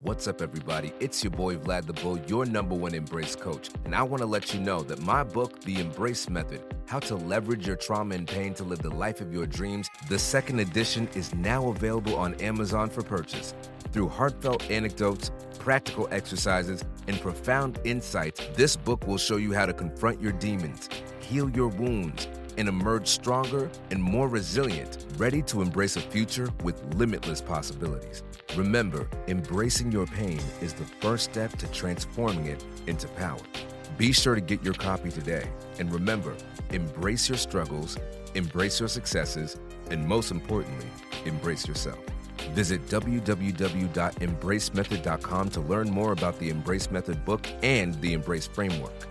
What's up, everybody? It's your boy Vlad the Bull, your number one embrace coach. And I want to let you know that my book, The Embrace Method, How to Leverage Your Trauma and Pain to Live the Life of Your Dreams, the second edition is now available on Amazon for purchase. Through heartfelt anecdotes, practical exercises, and profound insights, this book will show you how to confront your demons, heal your wounds, and emerge stronger and more resilient, ready to embrace a future with limitless possibilities. Remember, embracing your pain is the first step to transforming it into power. Be sure to get your copy today. And remember, embrace your struggles, embrace your successes, and most importantly, embrace yourself. Visit www.embracemethod.com to learn more about the Embrace Method book and the Embrace Framework.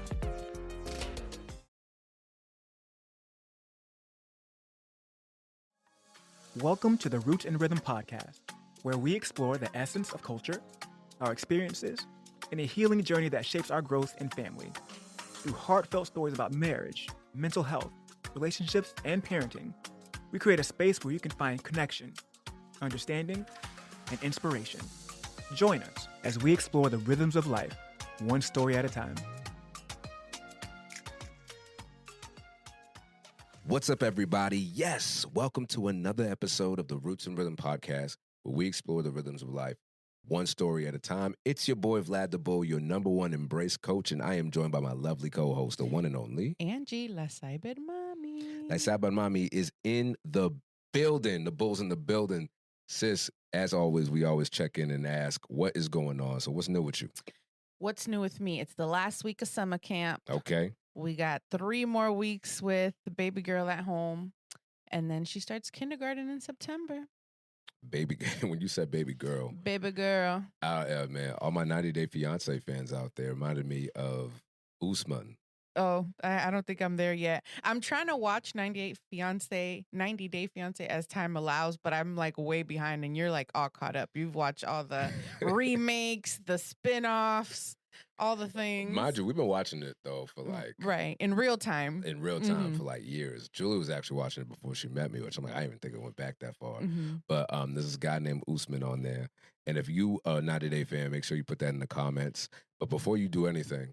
Welcome to the Roots and Rhythm podcast, where we explore the essence of culture, our experiences, and a healing journey that shapes our growth and family. Through heartfelt stories about marriage, mental health, relationships, and parenting, we create a space where you can find connection, understanding, and inspiration. Join us as we explore the rhythms of life, one story at a time. What's up, everybody? Yes, welcome to another episode of the Roots and Rhythm podcast, where we explore the rhythms of life, one story at a time. It's your boy, Vlad the Bull, your number one embrace coach, and I am joined by my lovely co-host, the one and only Angie, La Cyber Mommy. La Cyber Mommy is in the building. The Bull's in the building. Sis, as always, we always check in and ask, what is going on? So what's new with you? What's new with me? It's the last week of summer camp. Okay. We got 3 more weeks with the baby girl at home, and then she starts kindergarten in September. Baby, when you said baby girl. Baby girl. Man, all my 90 Day Fiancé fans out there reminded me of Usman. Oh, I don't think I'm there yet. I'm trying to watch 90 Day Fiancé as time allows, but I'm like way behind, and you're like all caught up. You've watched all the remakes, the spin-offs, all the things. Mind you, we've been watching it, though, for like... Right, in real time. For like years. Julie was actually watching it before she met me, which I'm like, I didn't even think it went back that far. Mm-hmm. But there's this guy named Usman on there. And if you are a 90 Day fan, make sure you put that in the comments. But before you do anything,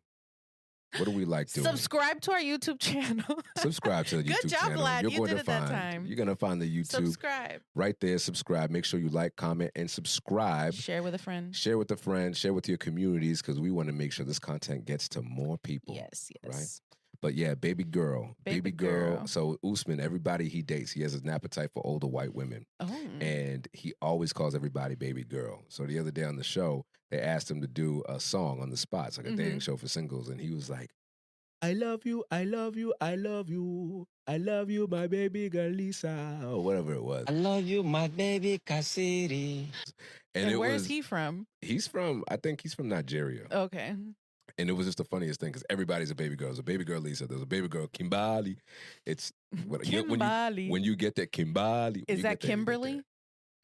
what do we like doing? Subscribe to our YouTube channel. Subscribe to the YouTube channel. Good job, Vlad. You did it that time. You're going to find the YouTube. Subscribe. Right there, subscribe. Make sure you like, comment, and subscribe. Share with a friend. Share with a friend. Share with your communities, because we want to make sure this content gets to more people. Yes. Right? But yeah, baby girl. Baby girl. So Usman, everybody he dates, he has an appetite for older white women. Oh. And he always calls everybody baby girl. So the other day on the show, they asked him to do a song on the spot. It's like a dating show for singles. And he was like, I love you, I love you, I love you. I love you, my baby girl Lisa, or whatever it was. I love you, my baby Kasiri. And where is he from? I think he's from Nigeria. Okay. And it was just the funniest thing, because everybody's a baby girl. There's a baby girl Lisa. There's a baby girl Kimbali. It's Kimbali. When you get that Kimbali. Is that Kimberly?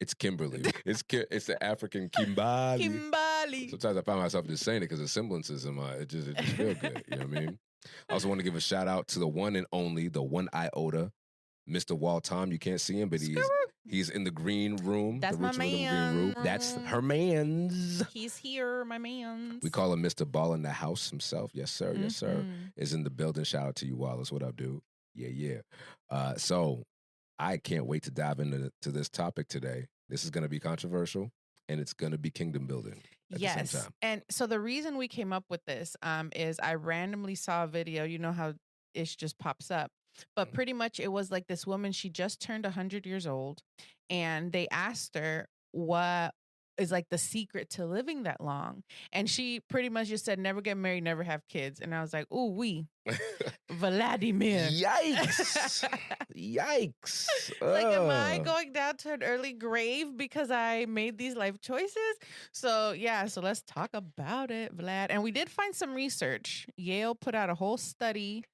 It's Kimberly. It's the African Kimbali. Kimbali. Sometimes I find myself just saying it because the semblances in my, it just feels good. You know what I mean? I also want to give a shout out to the one and only, the one iota, Mr. Walton. You can't see him, but he's in the green room. That's the my man. Green room. That's her man's. He's here, my man's. We call him Mr. Ball in the house himself. Yes, sir. Yes, sir. Is in the building. Shout out to you, Wallace. What up, dude? Yeah. So I can't wait to dive into this topic today. This is going to be controversial, and it's going to be kingdom building. Yes. And so the reason we came up with this is I randomly saw a video. You know how ish just pops up. But pretty much it was like this woman, she just turned 100 years old. And they asked her what is like the secret to living that long. And she pretty much just said, never get married, never have kids. And I was like, ooh, Vladimir. Yikes. Yikes. Like, am I going down to an early grave because I made these life choices? So, yeah, so let's talk about it, Vlad. And we did find some research. Yale put out a whole study,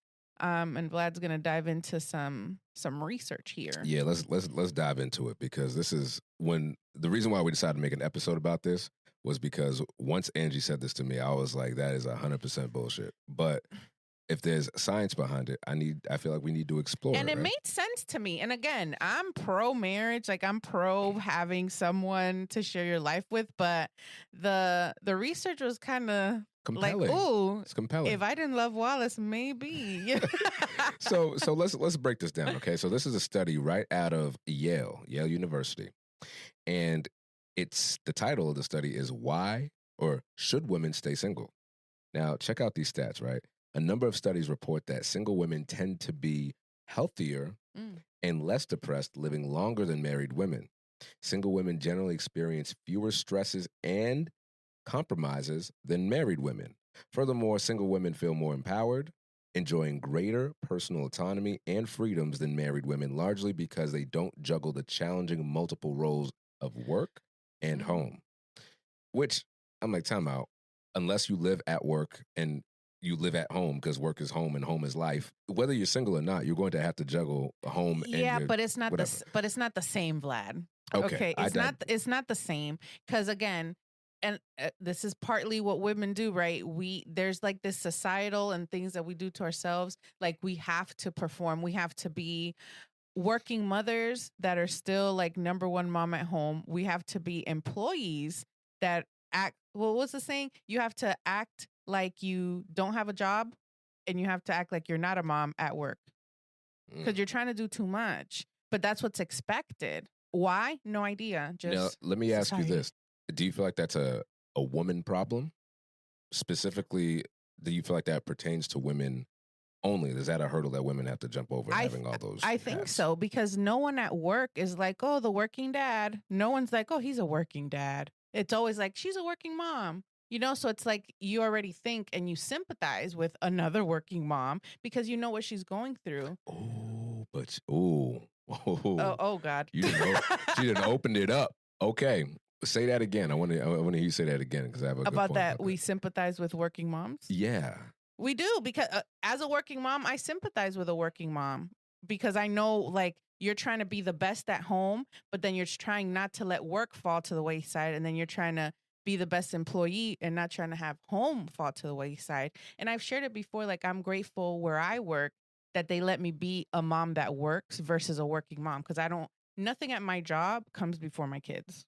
and Vlad's going to dive into some research here. Yeah, let's dive into it, because this is the reason why we decided to make an episode about this was because once Angie said this to me, I was like, that is 100% bullshit. But if there's science behind it, I feel like we need to explore And it, it right? made sense to me. And again, I'm pro marriage, like I'm pro having someone to share your life with, but the research was kind of like, Compelling. ooh, It's compelling. if I didn't love Wallace, maybe. So let's break this down, okay? So this is a study right out of Yale University. And it's the title of the study is Why or Should Women Stay Single? Now, check out these stats, right? A number of studies report that single women tend to be healthier and less depressed, living longer than married women. Single women generally experience fewer stresses and compromises than married women. Furthermore, single women feel more empowered, enjoying greater personal autonomy and freedoms than married women, largely because they don't juggle the challenging multiple roles of work and home. Which, I'm like, time out. Unless you live at work and you live at home, because work is home and home is life, whether you're single or not, you're going to have to juggle home and Yeah, your but it's not whatever. it's not the same, Vlad. Okay, It's not the same, because again, and this is partly what women do, right? There's like this societal and things that we do to ourselves, like we have to perform, we have to be working mothers that are still like number one mom at home. We have to be employees that act, well, what's the saying? You have to act like you don't have a job, and you have to act like you're not a mom at work, because you're trying to do too much. But that's what's expected. Why? No idea. Just now, let me ask you society. this. Do you feel like that's a woman problem? Specifically, do you feel like that pertains to women only? Is that a hurdle that women have to jump over, having all those I think hats? so, because no one at work is like, oh, the working dad. No one's like, oh, he's a working dad. It's always like, she's a working mom. You know, so it's like you already think and you sympathize with another working mom because you know what she's going through. Oh, but Oh God. You didn't she didn't open it up. Okay, say that again. I want to hear you say that again, because I have a good About point that, we sympathize with working moms. Yeah, we do, because as a working mom, I sympathize with a working mom, because I know, like, you're trying to be the best at home, but then you're trying not to let work fall to the wayside, and then you're trying to be the best employee and not trying to have home fall to the wayside. And I've shared it before, like, I'm grateful where I work that they let me be a mom that works versus a working mom, because nothing at my job comes before my kids.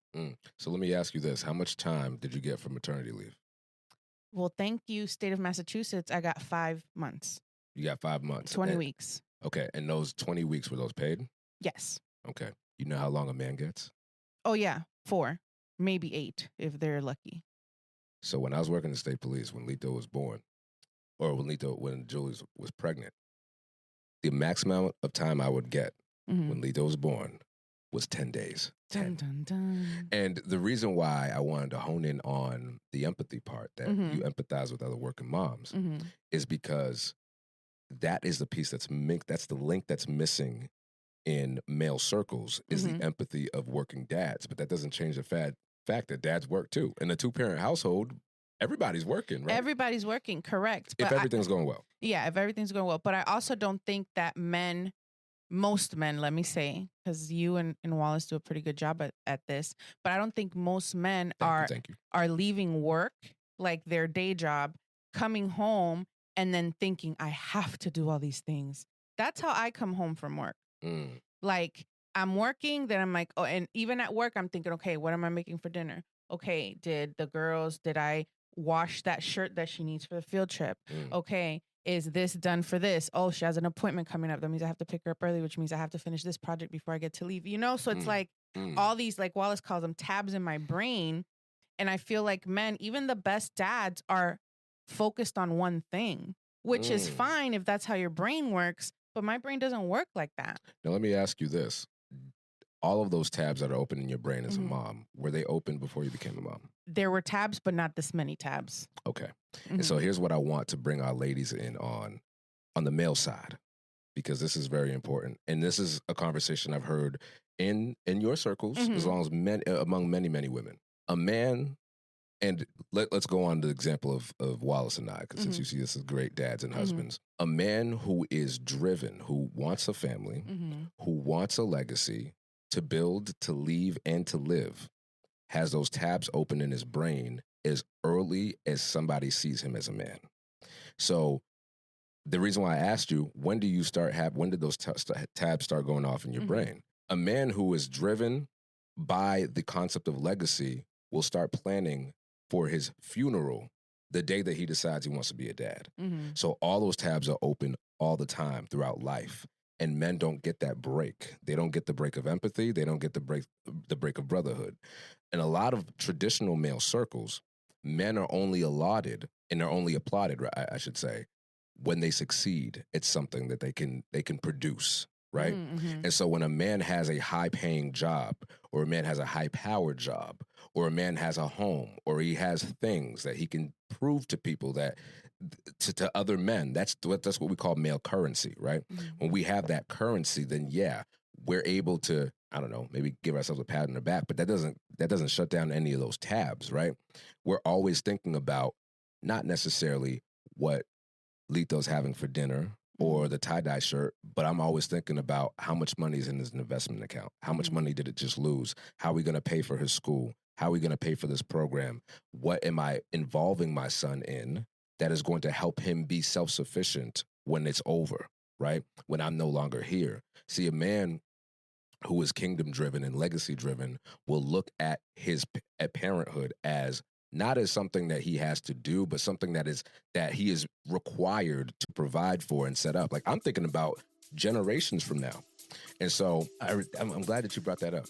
So let me ask you this. How much time did you get for maternity leave? Well, thank you, state of Massachusetts. I got 5 months. You got 5 months. 20 weeks. Okay, and those 20 weeks, were those paid? Yes. Okay. You know how long a man gets? Oh, yeah. 4, maybe 8 if they're lucky. So when I was working in the state police, when Lito was born, or when Julie was pregnant, the maximum of time I would get when Lito was born was 10 days. Dun, dun, dun. And the reason why I wanted to hone in on the empathy part, that you empathize with other working moms, is because that is the piece that's the link that's missing in male circles, is the empathy of working dads. But that doesn't change the fact that dads work too. In a 2-parent household, everybody's working, right? Everybody's working, correct. If everything's going well. Yeah, if everything's going well. But I also don't think that most men, let me say, because you and Wallace do a pretty good job at this, but I don't think most men are leaving work, like their day job, coming home and then thinking, I have to do all these things. That's how I come home from work. Like, I'm working, then I'm like, oh, and even at work, I'm thinking, okay, what am I making for dinner? Okay, did I wash that shirt that she needs for the field trip? Okay, is this done for this? Oh, she has an appointment coming up. That means I have to pick her up early, which means I have to finish this project before I get to leave. You know, so it's like all these, like Wallace calls them, tabs in my brain. And I feel like men, even the best dads, are focused on one thing, which is fine if that's how your brain works. But my brain doesn't work like that. Now, let me ask you this. All of those tabs that are open in your brain as a mom, were they open before you became a mom? There were tabs, but not this many tabs. Okay. And so here's what I want to bring our ladies in on the male side, because this is very important. And this is a conversation I've heard in your circles, as long as among many, many women. A man, and let's go on to the example of Wallace and I, because since you see this as great dads and husbands. A man who is driven, who wants a family, who wants a legacy to build, to leave, and to live, has those tabs open in his brain as early as somebody sees him as a man. So the reason why I asked you, when did those tabs start going off in your brain? A man who is driven by the concept of legacy will start planning for his funeral the day that he decides he wants to be a dad. So all those tabs are open all the time throughout life. And men don't get that break. They don't get the break of empathy. They don't get the break of brotherhood. In a lot of traditional male circles, men are only allotted, and they're only applauded, I should say, when they succeed. It's something that they can produce, right? And so when a man has a high-paying job, or a man has a high-powered job, or a man has a home, or he has things that he can prove to people that to other men, that's what we call male currency, right? When we have that currency, then yeah, we're able to, I don't know, maybe give ourselves a pat on the back, but that doesn't shut down any of those tabs, right? We're always thinking about not necessarily what Lito's having for dinner or the tie-dye shirt, but I'm always thinking about how much money is in his investment account. How much money did it just lose? How are we going to pay for his school? How are we going to pay for this program? What am I involving my son in that is going to help him be self-sufficient when it's over, right? When I'm no longer here. See, a man who is kingdom-driven and legacy-driven will look at at parenthood as not as something that he has to do, but something that he is required to provide for and set up. Like, I'm thinking about generations from now. And so I'm glad that you brought that up.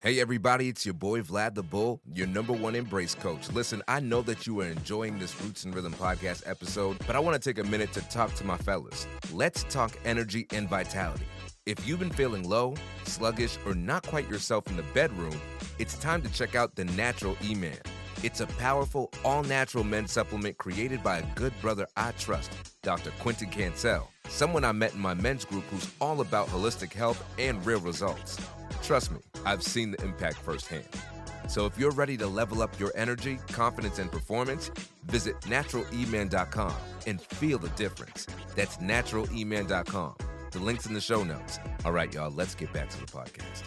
Hey everybody, it's your boy Vlad the Bull, your #1 embrace coach. Listen, I know that you are enjoying this Roots and Rhythm podcast episode, but I want to take a minute to talk to my fellas. Let's talk energy and vitality. If you've been feeling low, sluggish, or not quite yourself in the bedroom, it's time to check out the Natural E-Man. It's a powerful, all-natural men's supplement created by a good brother I trust, Dr. Quentin Cancel, someone I met in my men's group who's all about holistic health and real results. Trust me, I've seen the impact firsthand. So if you're ready to level up your energy, confidence, and performance, visit naturaleman.com and feel the difference. That's naturaleman.com. The link's in the show notes. All right, y'all, let's get back to the podcast.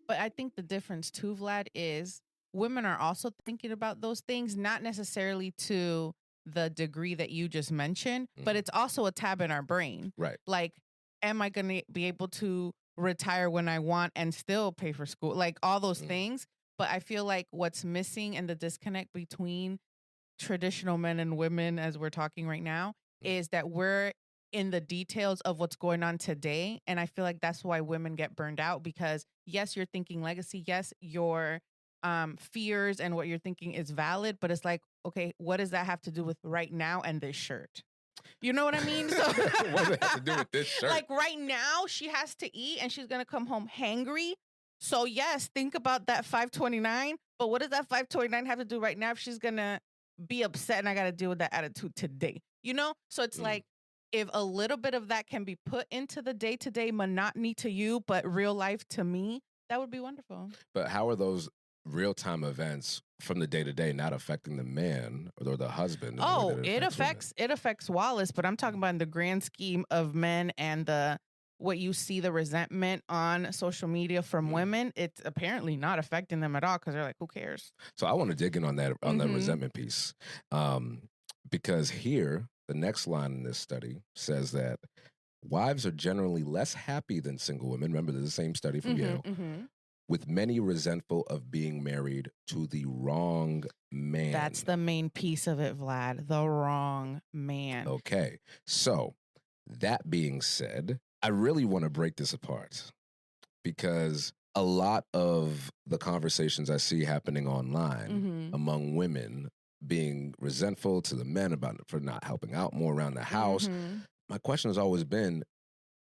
But I think the difference too, Vlad, is women are also thinking about those things, not necessarily to the degree that you just mentioned, but it's also a tab in our brain. Right. Like, am I going to be able to retire when I want and still pay for school? Like, all those things. But I feel like what's missing and the disconnect between traditional men and women, as we're talking right now, is that we're in the details of what's going on today. And I feel like that's why women get burned out, because yes, you're thinking legacy. Yes, your fears and what you're thinking is valid, but it's like, okay, what does that have to do with right now and this shirt? You know what I mean? So what does it have to do with this shirt? Like, right now she has to eat and she's going to come home hangry. So yes, think about that $5.29, but what does that $5.29 have to do right now if she's going to be upset and I got to deal with that attitude today? You know? So it's like, if a little bit of that can be put into the day-to-day monotony to you, but real life to me, that would be wonderful. But how are those real-time events from the day-to-day not affecting the man or the husband? Oh, it affects Wallace, but I'm talking about in the grand scheme of men and what you see, the resentment on social media from women. It's apparently not affecting them at all, because they're like, who cares? So I want to dig in on that resentment piece, because here, the next line in this study says that wives are generally less happy than single women. Remember, there's the same study from Yale. With many resentful of being married to the wrong man. That's the main piece of it, Vlad. The wrong man. Okay. So, that being said, I really want to break this apart, because a lot of the conversations I see happening online among women being resentful to the men for not helping out more around the house. My question has always been,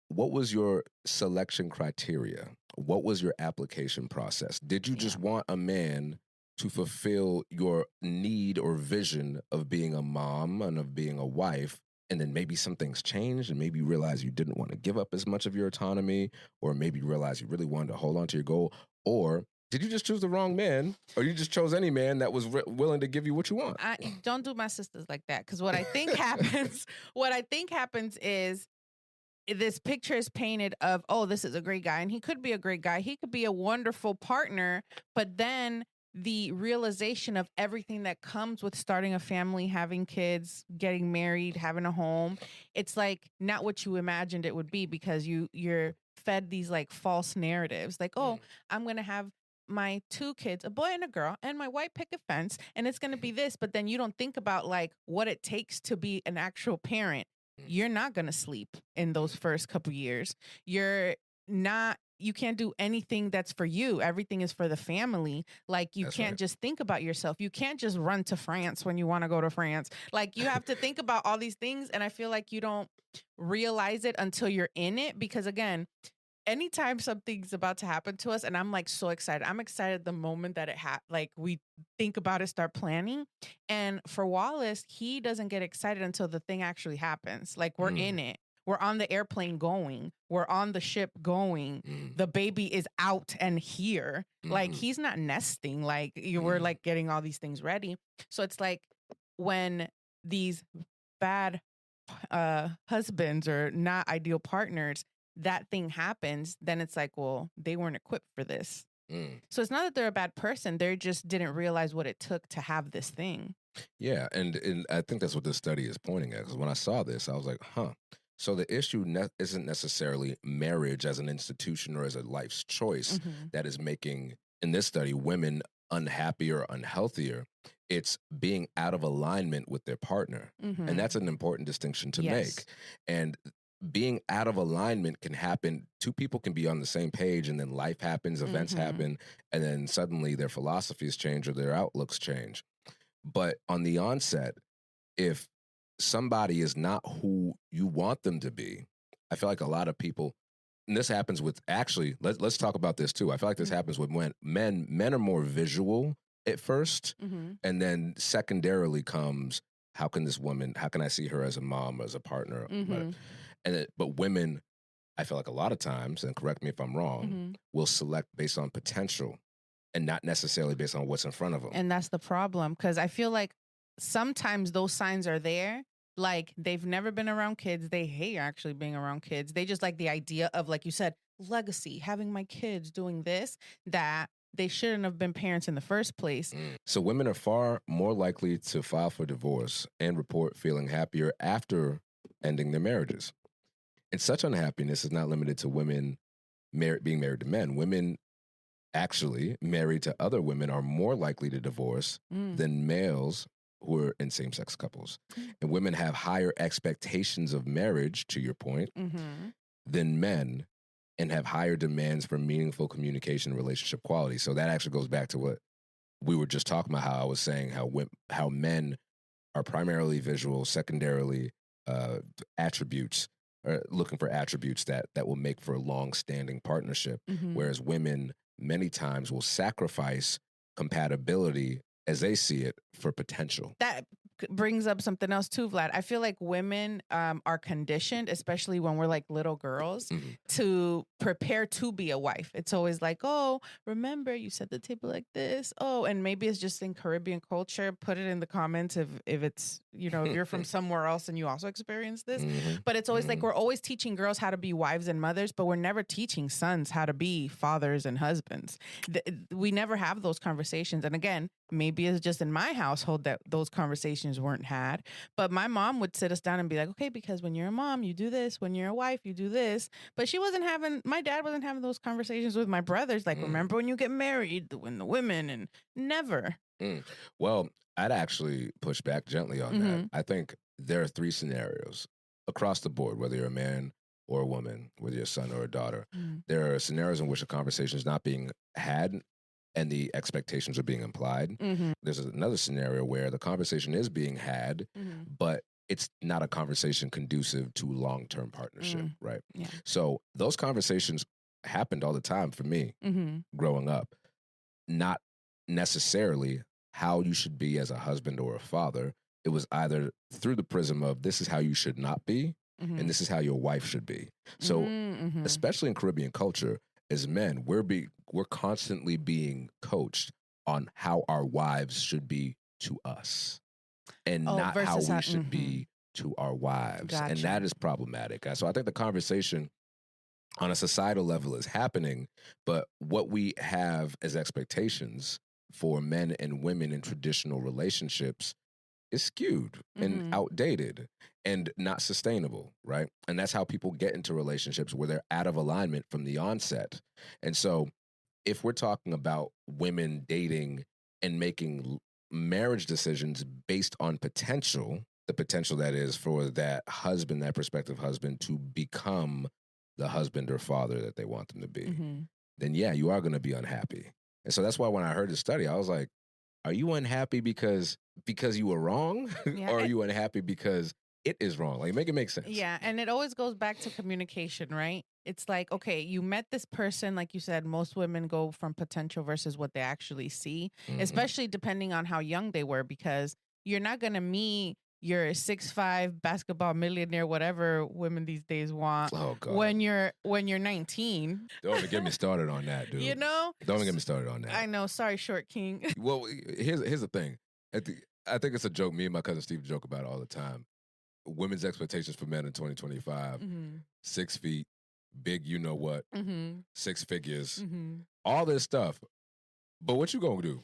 what was your selection criteria? What was your application process? Did you just want a man to fulfill your need or vision of being a mom and of being a wife, and then maybe some things changed and maybe you realized you didn't want to give up as much of your autonomy, or maybe you realized you really wanted to hold on to your goal? Or did you just choose the wrong man, or you just chose any man that was willing to give you what you want? Don't do my sisters like that, because what I think happens, is this picture is painted of, oh, this is a great guy, and he could be a great guy. He could be a wonderful partner, but then the realization of everything that comes with starting a family, having kids, getting married, having a home, it's like not what you imagined it would be, because you're fed these like false narratives, like, oh, I'm gonna have my 2 kids, a boy and a girl, and my white picket fence, and it's going to be this. But then you don't think about like what it takes to be an actual parent. You're not going to sleep in those first couple years. You can't do anything that's for you. Everything is for the family. Like you can't just think about yourself. You can't just run to France when you want to go to France. Like you have to think about all these things. And I feel like you don't realize it until you're in it, because again, anytime something's about to happen to us and I'm like so excited, I'm excited the moment that like we think about it, start planning. And for Wallace, he doesn't get excited until the thing actually happens. Like we're in it. We're on the airplane going. We're on the ship going. The baby is out and here. Like he's not nesting. Like we're like getting all these things ready. So it's like when these bad husbands or not ideal partners, that thing happens, then it's like, well, they weren't equipped for this. So it's not that they're a bad person. They just didn't realize what it took to have this thing. Yeah. And I think that's what this study is pointing at. Because when I saw this, I was like, huh. So the issue isn't necessarily marriage as an institution or as a life's choice that is making, in this study, women unhappy or unhealthier. It's being out of alignment with their partner. And that's an important distinction to make. And being out of alignment can happen. 2 people can be on the same page, and then life happens, events happen, and then suddenly their philosophies change or their outlooks change. But on the onset, if somebody is not who you want them to be, I feel like a lot of people, and this happens with, actually, let's talk about this too. I feel like this happens with men. Men are more visual at first, and then secondarily comes, how can I see her as a mom, as a partner? But women, I feel like a lot of times, and correct me if I'm wrong, will select based on potential and not necessarily based on what's in front of them. And that's the problem, because I feel like sometimes those signs are there. Like they've never been around kids. They hate actually being around kids. They just like the idea of, like you said, legacy, having my kids doing this, that they shouldn't have been parents in the first place. So women are far more likely to file for divorce and report feeling happier after ending their marriages. And such unhappiness is not limited to women being married to men. Women actually married to other women are more likely to divorce than males who are in same-sex couples. And women have higher expectations of marriage, to your point, than men, and have higher demands for meaningful communication and relationship quality. So that actually goes back to what we were just talking about, how I was saying how men are primarily visual, secondarily attributes, looking for attributes that will make for a long-standing partnership, whereas women many times will sacrifice compatibility as they see it for potential. That brings up something else too, Vlad. I feel like women are conditioned, especially when we're like little girls, to prepare to be a wife. It's always like, oh, remember you set the table like this. Oh, and maybe it's just in Caribbean culture. Put it in the comments if it's, if you're from somewhere else and you also experience this. But it's always like we're always teaching girls how to be wives and mothers, but we're never teaching sons how to be fathers and husbands. We never have those conversations. And again, maybe it's just in my household that those conversations weren't had. But my mom would sit us down and be like, okay, because when you're a mom, you do this. When you're a wife, you do this. But my dad wasn't having those conversations with my brothers. Like, remember when you get married, when the women, and never. Well, I'd actually push back gently on that. I think there are 3 scenarios across the board, whether you're a man or a woman, whether you're a son or a daughter. There are scenarios in which a conversation is not being had and the expectations are being implied. There's another scenario where the conversation is being had, but it's not a conversation conducive to long-term partnership, right? Yeah. So those conversations happened all the time for me growing up. Not necessarily how you should be as a husband or a father. It was either through the prism of this is how you should not be, and this is how your wife should be. So especially in Caribbean culture, as men, we're constantly being coached on how our wives should be to us, and not how we should be to our wives. And Gotcha. that is problematic. So I think the conversation on a societal level is happening, but what we have as expectations for men and women in traditional relationships is skewed and outdated and not sustainable, right? And that's how people get into relationships where they're out of alignment from the onset. And so if we're talking about women dating and making marriage decisions based on potential, the potential that is for that husband, that prospective husband, to become the husband or father that they want them to be, then yeah, you are going to be unhappy. And so that's why when I heard the study, I was like, are you unhappy because you were wrong? Yeah, Or are you unhappy because it is wrong? Like, make it make sense. Yeah, and it always goes back to communication, right? It's like, okay, you met this person, like you said, most women go from potential versus what they actually see, especially depending on how young they were, because you're not going to meet your 6'5" basketball millionaire, whatever women these days want, when you're 19. Don't even get me started on that, dude. You know? Don't even get me started on that. I know. Sorry, short king. Well, here's the thing. I think it's a joke. Me and my cousin Steve joke about it all the time. Women's expectations for men in 2025, 6 feet, big, you know what, 6 figures, all this stuff. But what you gonna do?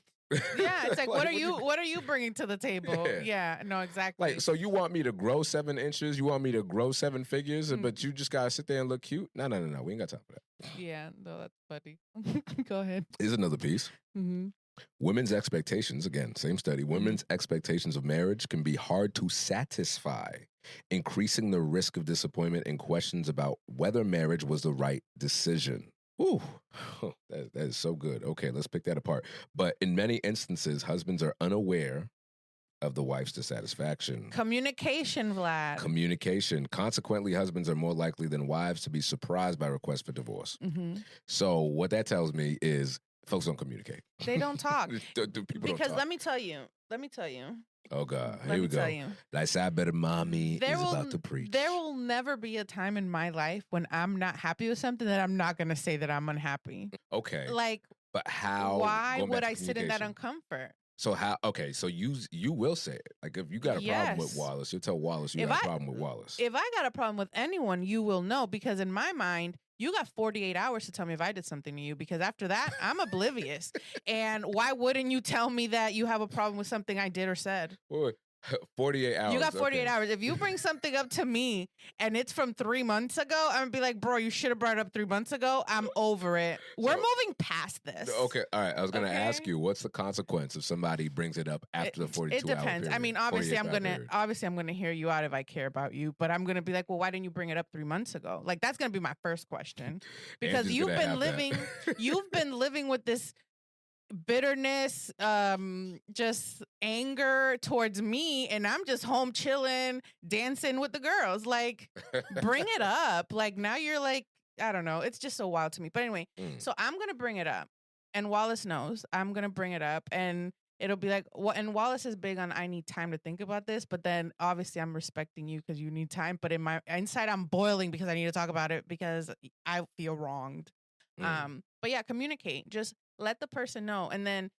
Yeah, it's like, what are you bringing to the table? Yeah, no, exactly. Like, so you want me to grow 7 inches? You want me to grow 7 figures? But you just gotta sit there and look cute? No. We ain't got time for that. Yeah, no, that's funny. Go ahead. Here's another piece. Women's expectations, again, same study, women's expectations of marriage can be hard to satisfy, increasing the risk of disappointment and questions about whether marriage was the right decision. Ooh, that is so good. Okay, let's pick that apart. But in many instances, husbands are unaware of the wife's dissatisfaction. Communication, Vlad. Communication. Consequently, husbands are more likely than wives to be surprised by requests for divorce. So what that tells me is folks don't communicate. They don't talk. People don't because talk. let me tell you. Oh, God. Let Here me we go. tell you. That side better mommy is about to preach. There will never be a time in my life when I'm not happy with something that I'm not going to say that I'm unhappy. Okay. Like, but how? Why would I sit in that uncomfort? So how? Okay, so you will say it. Like if you got a problem with Wallace, you'll tell Wallace you got a problem with Wallace. If I got a problem with anyone, you will know, because in my mind, you got 48 hours to tell me if I did something to you, because after that, I'm oblivious. And why wouldn't you tell me that you have a problem with something I did or said? Wait, 48 hours. You got 48 hours. If you bring something up to me and it's from 3 months ago, I'm going to be like, bro, you should have brought it up 3 months ago. I'm over it. We're moving past this. Okay. All right. I was going to ask you, what's the consequence if somebody brings it up after the 42 hour period? It depends. I mean, obviously I'm going to hear you out if I care about you, but I'm going to be like, well, why didn't you bring it up 3 months ago? Like, that's going to be my first question, because you've been living with this bitterness, just anger towards me, and I'm just home chilling, dancing with the girls. Like, bring it up. Like, now you're like, I don't know. It's just so wild to me. But anyway, so I'm gonna bring it up, and Wallace knows I'm gonna bring it up, and it'll be like, and Wallace is big on, I need time to think about this, but then obviously I'm respecting you because you need time, but in my inside I'm boiling because I need to talk about it because I feel wronged. But yeah, communicate. Just let the person know. And then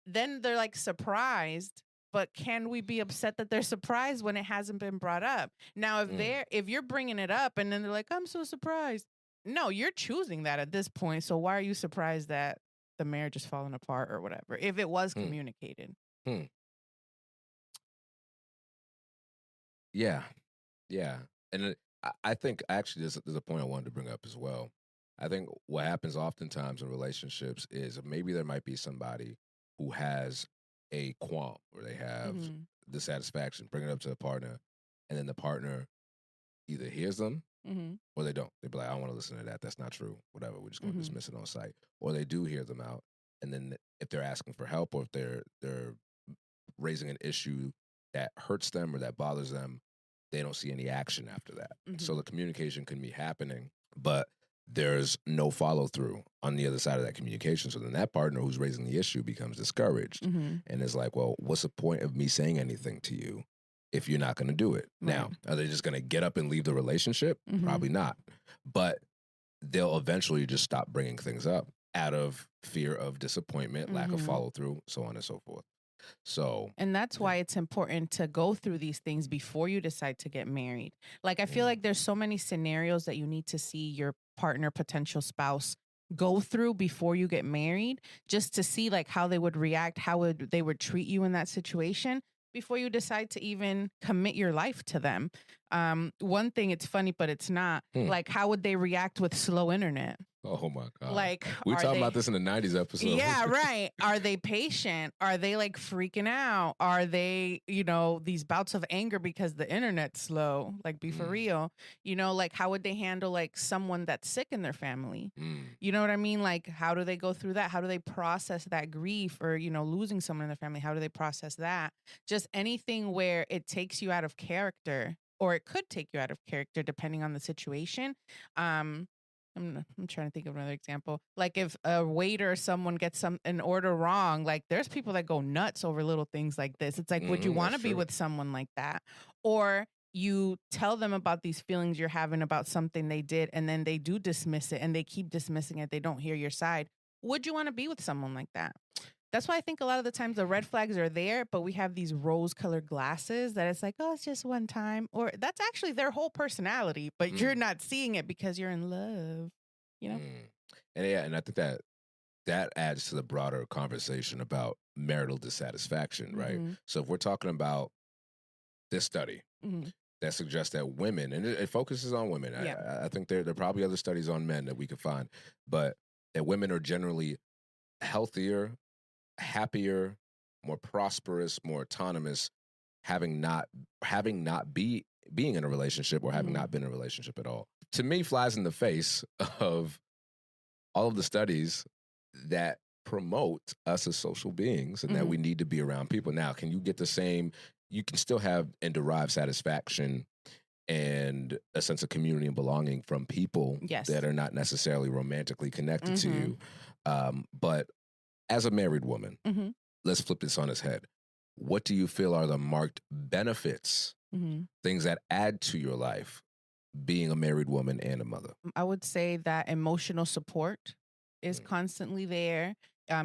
they're like surprised, but can we be upset that they're surprised when it hasn't been brought up? Now, if you're bringing it up and then they're like, I'm so surprised. No, you're choosing that at this point. So why are you surprised that the marriage is falling apart or whatever, if it was communicated? Yeah. And I think actually there's a point I wanted to bring up as well. I think what happens oftentimes in relationships is maybe there might be somebody who has a qualm or they have dissatisfaction, bring it up to the partner, and then the partner either hears them or they don't. They be like, I don't want to listen to that. That's not true. Whatever. We're just going to dismiss it on sight. Or they do hear them out. And then if they're asking for help or if they're raising an issue that hurts them or that bothers them, they don't see any action after that. So the communication can be happening, but there's no follow through on the other side of that communication. So then that partner who's raising the issue becomes discouraged and is like, well, what's the point of me saying anything to you if you're not going to do it? Right. Now, are they just going to get up and leave the relationship? Probably not. But they'll eventually just stop bringing things up out of fear of disappointment, lack of follow through, so on and so forth. So, And that's why it's important to go through these things before you decide to get married. Like, I feel like there's so many scenarios that you need to see your partner, potential spouse go through before you get married, just to see like how they would react, they would treat you in that situation before you decide to even commit your life to them. One thing, it's funny, but it's not. Like, how would they react with slow internet? oh my God. Like, we were are talking they- about this in the 90s episode. Yeah, right. Are they patient? Are they like freaking out? Are they, these bouts of anger because the internet's slow? Like, be for real. Like, how would they handle like someone that's sick in their family? You know what I mean? Like, how do they go through that? How do they process that grief or, losing someone in their family? How do they process that? Just anything where it takes you out of character, or it could take you out of character depending on the situation. I'm trying to think of another example. Like, if a waiter or someone gets an order wrong, like there's people that go nuts over little things like this. It's like, would you want to be with someone like that? Or you tell them about these feelings you're having about something they did, and then they do dismiss it and they keep dismissing it. They don't hear your side. Would you want to be with someone like that? That's why I think a lot of the times the red flags are there, but we have these rose-colored glasses that it's like, oh, it's just one time. Or that's actually their whole personality, but you're not seeing it because you're in love, And I think that adds to the broader conversation about marital dissatisfaction, right? So if we're talking about this study that suggests that women, and it focuses on women. Yeah. I think there are probably other studies on men that we could find, but that women are generally healthier, happier, more prosperous, more autonomous, being in a relationship or having not been in a relationship at all. To me, flies in the face of all of the studies that promote us as social beings and that we need to be around people. Now, can you get the same? You can still have and derive satisfaction and a sense of community and belonging from people that are not necessarily romantically connected to you. But as a married woman, let's flip this on its head. What do you feel are the marked benefits, things that add to your life, being a married woman and a mother? I would say that emotional support is constantly there.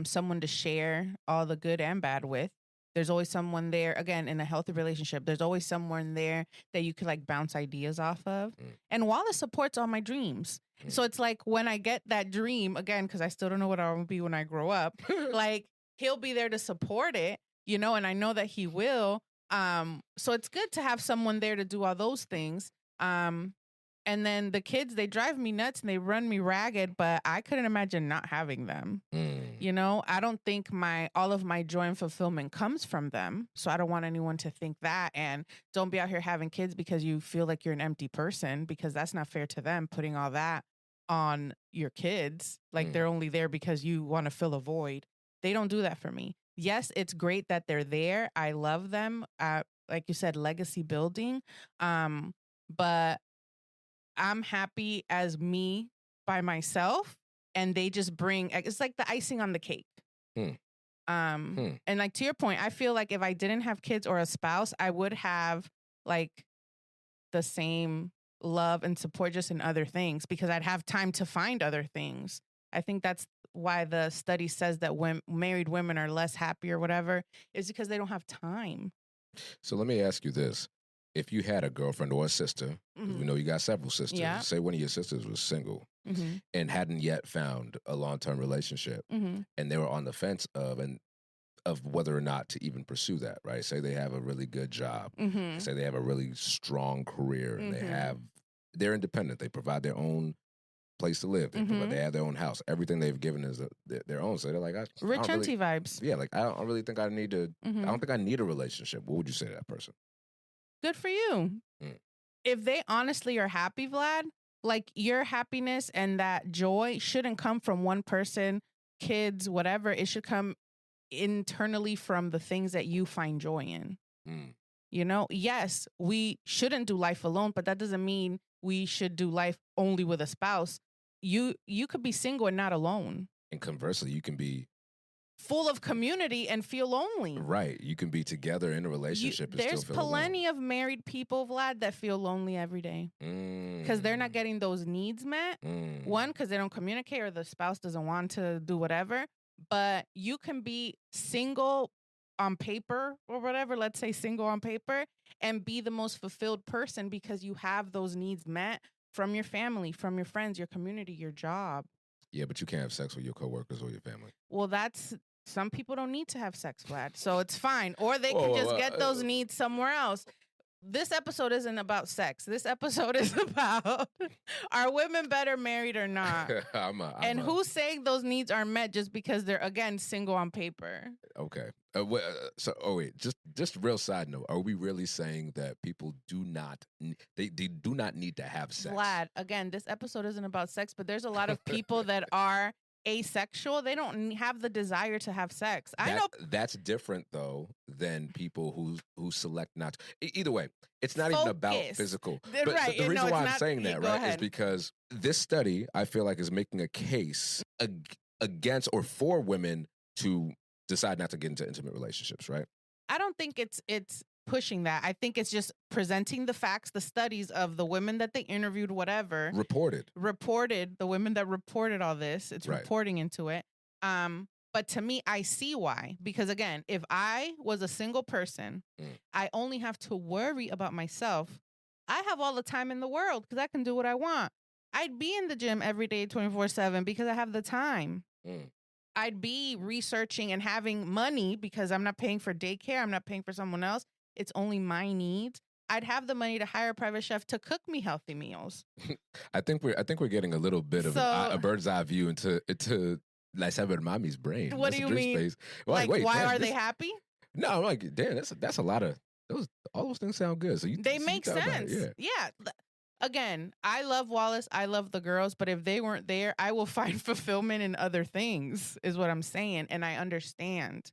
Someone to share all the good and bad with. There's always someone there, again, in a healthy relationship. There's always someone there that you could like bounce ideas off of. And Wallace supports all my dreams. So it's like when I get that dream, again, because I still don't know what I want to be when I grow up, like he'll be there to support it, and I know that he will. So it's good to have someone there to do all those things. And then the kids, they drive me nuts and they run me ragged, but I couldn't imagine not having them. I don't think all of my joy and fulfillment comes from them. So I don't want anyone to think that. And don't be out here having kids because you feel like you're an empty person, because that's not fair to them, putting all that on your kids. Like they're only there because you want to fill a void. They don't do that for me. Yes, it's great that they're there. I love them. Like you said, legacy building. But I'm happy as me by myself, and they just bring, it's like the icing on the cake. And like to your point, I feel like if I didn't have kids or a spouse, I would have like the same love and support just in other things, because I'd have time to find other things. I think that's why the study says that when married women are less happy or whatever, is because they don't have time. So let me ask you this. If you had a girlfriend or a sister, we know you got several sisters, say one of your sisters was single and hadn't yet found a long-term relationship, and they were on the fence of whether or not to even pursue that, right? Say they have a really good job, say they have a really strong career, and they're independent. They provide their own place to live. They have their own house. Everything they've given is their own. So they're like, rich auntie vibes. Yeah, like I don't really think I need to. I don't think I need a relationship. What would you say to that person? Good for you. If they honestly are happy, Vlad, like your happiness and that joy shouldn't come from one person, kids, whatever. It should come internally from the things that you find joy in. Yes, we shouldn't do life alone, but that doesn't mean we should do life only with a spouse. You could be single and not alone. And conversely, you can be full of community and feel lonely. Right. You can be together in a relationship and there's still feel plenty of married people, Vlad, that feel lonely every day because they're not getting those needs met. One, because they don't communicate or the spouse doesn't want to do whatever. But you can be single on paper or whatever, let's say single on paper, and be the most fulfilled person because you have those needs met from your family, from your friends, your community, your job. Yeah, but you can't have sex with your coworkers or your family. Well, some people don't need to have sex, Vlad, so it's fine. Or they can just get those needs somewhere else. This episode isn't about sex. This episode is about, are women better married or not? Who's saying those needs are met just because they're, again, single on paper? Okay. Just real side note. Are we really saying that people do not need to have sex? Vlad, again, this episode isn't about sex, but there's a lot of people that are asexual. They don't have the desire to have sex. I know that's different though than people who select not to. Either way, it's not even about physical. But right. the reason why I'm saying that, right, is because this study, I feel like, is making a case against or for women to decide not to get into intimate relationships, right? I don't think it's pushing that. I think it's just presenting the facts, the studies of the women that they interviewed, whatever. Reported. The women that reported all this. It's right. Reporting into it. But to me, I see why. Because again, if I was a single person, I only have to worry about myself. I have all the time in the world because I can do what I want. I'd be in the gym every day 24/7 because I have the time. I'd be researching and having money because I'm not paying for daycare. I'm not paying for someone else. It's only my needs. I'd have the money to hire a private chef to cook me healthy meals. I think we're getting a little bit of a bird's eye view into La Saber Mami's brain. What do you mean? Space. Like, wait, why are they happy? No, I'm like, damn, that's a lot of those. All those things sound good. So they make sense. Yeah. Again, I love Wallace. I love the girls, but if they weren't there, I will find fulfillment in other things. Is what I'm saying, and I understand.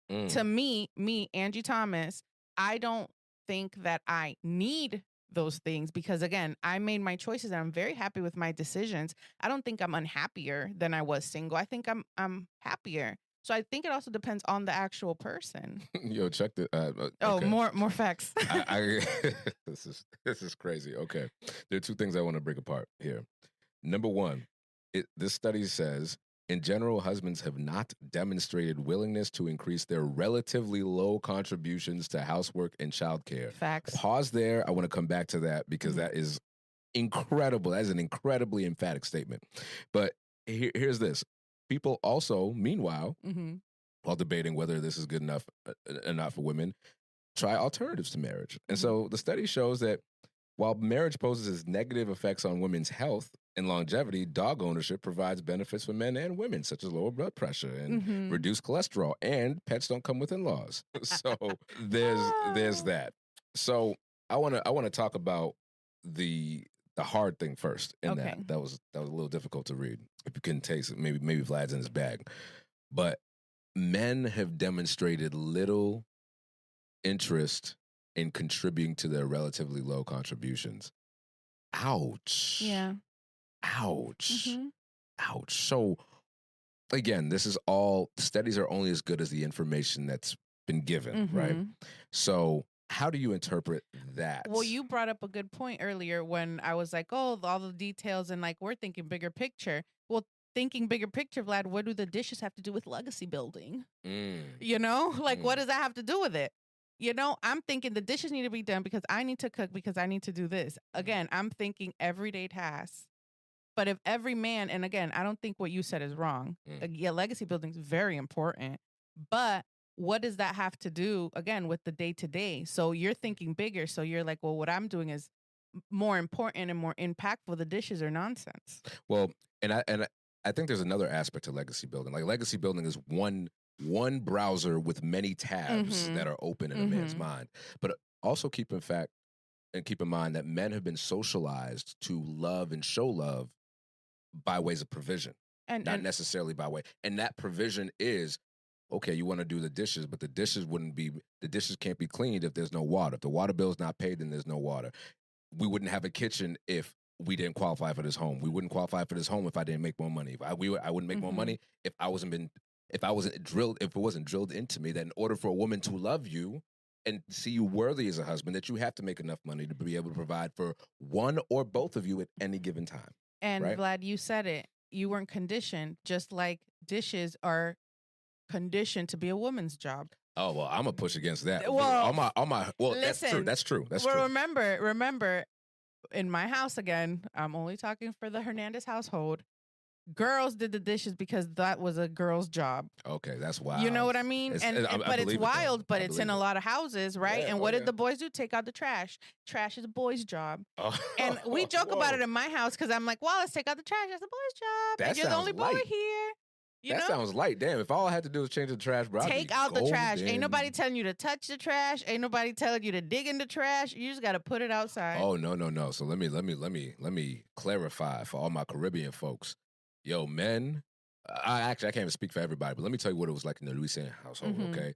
To me, Angie Thomas, I don't think that I need those things because, again, I made my choices and I'm very happy with my decisions. I don't think I'm unhappier than I was single. I think I'm happier. So I think it also depends on the actual person. Yo, check the. Okay. More facts. This is crazy. Okay, there are two things I want to break apart here. Number one, this study says, in general, husbands have not demonstrated willingness to increase their relatively low contributions to housework and childcare. Facts. Pause there. I want to come back to that because that is incredible. That is an incredibly emphatic statement. But here's this. People also, meanwhile, while debating whether this is good enough for women, try alternatives to marriage. And so the study shows that while marriage poses negative effects on women's health and longevity, dog ownership provides benefits for men and women, such as lower blood pressure and reduced cholesterol, and pets don't come with in-laws. So there's that. So I want to talk about the hard thing first. That was a little difficult to read. If you couldn't taste it, maybe Vlad's in his bag. But men have demonstrated little interest in contributing to their relatively low contributions. Ouch. Yeah. Ouch. Ouch. So again, this is all, studies are only as good as the information that's been given, right? So how do you interpret that? Well, you brought up a good point earlier when I was like, oh, all the details and like, we're thinking bigger picture. Well, thinking bigger picture, Vlad, what do the dishes have to do with legacy building? You know, like what does that have to do with it? You know, I'm thinking the dishes need to be done because I need to cook because I need to do this. Again, I'm thinking everyday tasks. But if every man, and again, I don't think what you said is wrong. Yeah, legacy building is very important. But what does that have to do, again, with the day-to-day? So you're thinking bigger. So you're like, well, what I'm doing is more important and more impactful. The dishes are nonsense. Well, and I think there's another aspect to legacy building. Like legacy building is one browser with many tabs that are open in a man's mind. But also keep in mind that men have been socialized to love and show love by ways of provision, not necessarily by way. And that provision is, okay, you want to do the dishes, but the dishes can't be cleaned if there's no water. If the water bill's not paid, then there's no water. We wouldn't have a kitchen if we didn't qualify for this home. We wouldn't qualify for this home if I didn't make more money. I wouldn't make more money if it wasn't drilled into me that in order for a woman to love you and see you worthy as a husband, that you have to make enough money to be able to provide for one or both of you at any given time. And right? Vlad, you said it. You weren't conditioned, just like dishes are conditioned to be a woman's job. Oh well, I'm gonna push against that. Well, listen, that's true. That's well, true. Remember, in my house again, I'm only talking for the Hernandez household. Girls did the dishes because that was a girl's job. Okay, that's wild. You know what I mean? But it's wild, but it's in a lot of houses, right? Yeah, and what did the boys do? Take out the trash. Trash is a boy's job. Oh. And we joke about it in my house because I'm like, well, let's take out the trash. That's a boy's job. That and you're the only boy light. here. That sounds light. Damn, if all I had to do was change the trash, bro, take out the trash. Ain't nobody telling you to touch the trash. Ain't nobody telling you to dig in the trash. You just got to put it outside. Oh, no. So let me clarify for all my Caribbean folks. Yo, men, I can't even speak for everybody, but let me tell you what it was like in the Louissaint household, okay?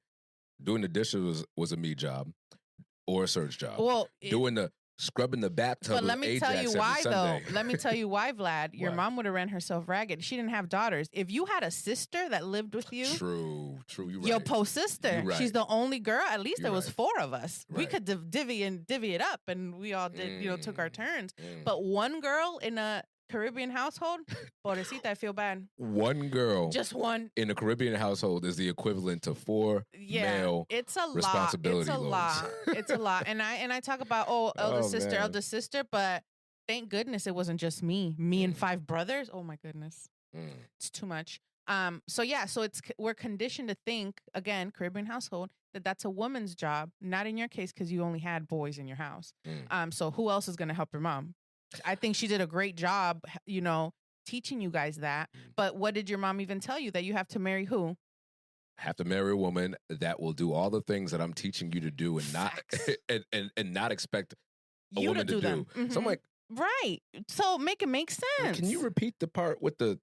Doing the dishes was a me job or a Serge job. Well, doing the scrubbing the bathtub. But let me Ajax tell you why, though. Sunday. Let me tell you why, Vlad. Your mom would have ran herself ragged. She didn't have daughters. If you had a sister that lived with you, true, you right. Your post-sister, right. She's the only girl. At least there was right. 4 of us. Right. We could divvy it up, and we all did, took our turns. Mm. But one girl in a Caribbean household, pobrecita, I feel bad. One girl, just one in a Caribbean household is the equivalent to 4 male it's a responsibility lot. It's a lot. And I talk about elder sister, but thank goodness it wasn't just me and 5 brothers. Oh my goodness, it's too much. So we're conditioned to think, again, Caribbean household, that's a woman's job. Not in your case because you only had boys in your house. So who else is going to help your mom? I think she did a great job, teaching you guys that. But what did your mom even tell you? That you have to marry who? Have to marry a woman that will do all the things that I'm teaching you to do, and not and not expect a woman to do. Mm-hmm. So I'm like, right. So make it make sense. Can you repeat the part with the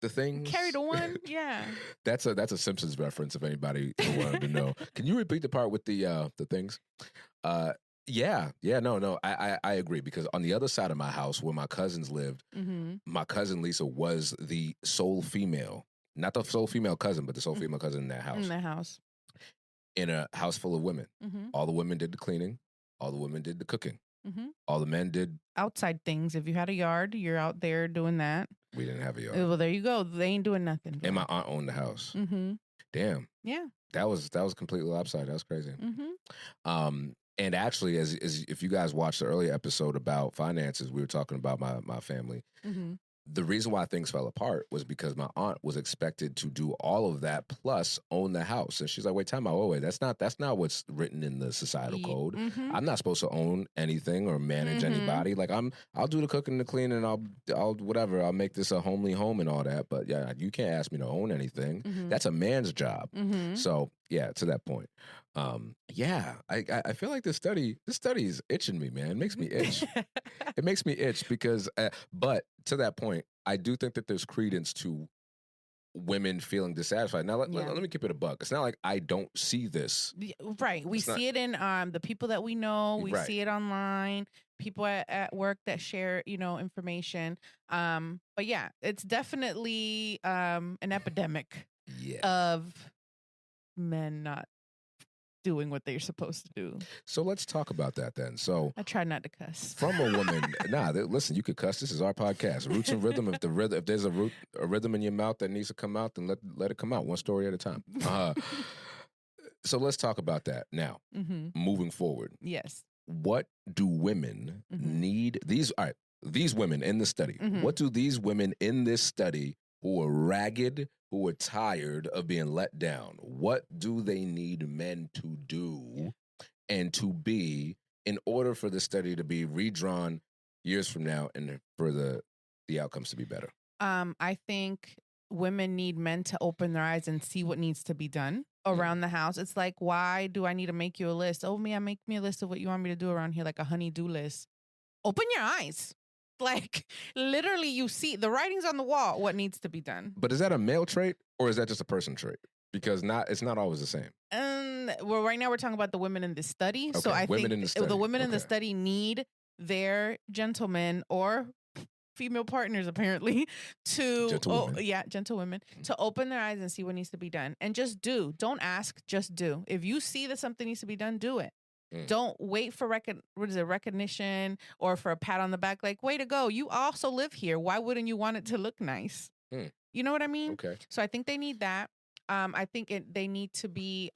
things? Carry the one, yeah. That's a Simpsons reference. If anybody wanted to know, can you repeat the part with the things? Yeah, no. I agree, because on the other side of my house, where my cousins lived, my cousin Lisa was the sole female, not the sole female cousin, but the sole female cousin in that house. In the house, in a house full of women. All the women did the cleaning. All the women did the cooking. All the men did outside things. If you had a yard, you're out there doing that. We didn't have a yard. Well, there you go. They ain't doing nothing. And my aunt owned the house. Damn. Yeah. That was completely lopsided. That was crazy. And actually, as if you guys watched the earlier episode about finances, we were talking about my family. The reason why things fell apart was because my aunt was expected to do all of that plus own the house, and she's like, "Wait, time out, wait, that's not what's written in the societal code. I'm not supposed to own anything or manage anybody. Like I'll do the cooking and the cleaning, and I'll whatever. I'll make this a homely home and all that. But yeah, you can't ask me to own anything. That's a man's job. So yeah, to that point." I feel like this study is itching me, man. It makes me itch. It makes me itch because, but to that point, I do think that there's credence to women feeling dissatisfied. Now, let me keep it a buck. It's not like I don't see this. Right. We see it in the people that we know. We see it online. People at work that share, information. But yeah, it's definitely an epidemic of men not doing what they're supposed to do. So let's talk about that then. So I try not to cuss. From a woman, listen, you could cuss. This is our podcast, Roots and Rhythm. If there's a rhythm in your mouth that needs to come out, then let it come out, one story at a time. So let's talk about that now. Moving forward. Yes. What do women need? These women in the study. What do these women in this study who are ragged, who are tired of being let down, what do they need men to do and to be in order for the study to be redrawn years from now and for the outcomes to be better? I think women need men to open their eyes and see what needs to be done around the house. It's like, why do I need to make you a list? Make me a list of what you want me to do around here, like a honey-do list. Open your eyes. Like, literally, you see the writing's on the wall, what needs to be done. But is that a male trait or is that just a person trait? Because it's not always the same. Well, right now we're talking about the women in this study. Okay, so I think the women in the Okay. study need their gentlemen or female partners, apparently, to gentlewomen to open their eyes and see what needs to be done. And just do. Don't ask, just do. If you see that something needs to be done, do it. Don't wait for recognition or for a pat on the back. Like, way to go. You also live here. Why wouldn't you want it to look nice? You know what I mean? Okay. So I think they need that. I think they need to be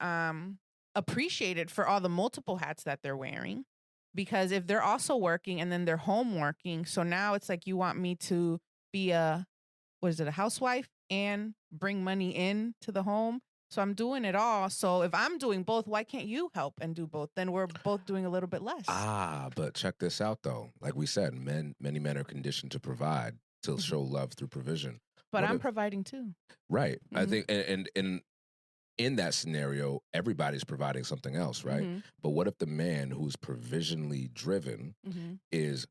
appreciated for all the multiple hats that they're wearing. Because if they're also working and then they're home working, so now it's like you want me to be a housewife and bring money in to the home. So I'm doing it all. So if I'm doing both, why can't you help and do both? Then we're both doing a little bit less. But check this out though. Like we said, many men are conditioned to provide, to show love through provision. But I'm providing too. Right. I think, and in that scenario, everybody's providing something else, right? But what if the man who's provisionally driven is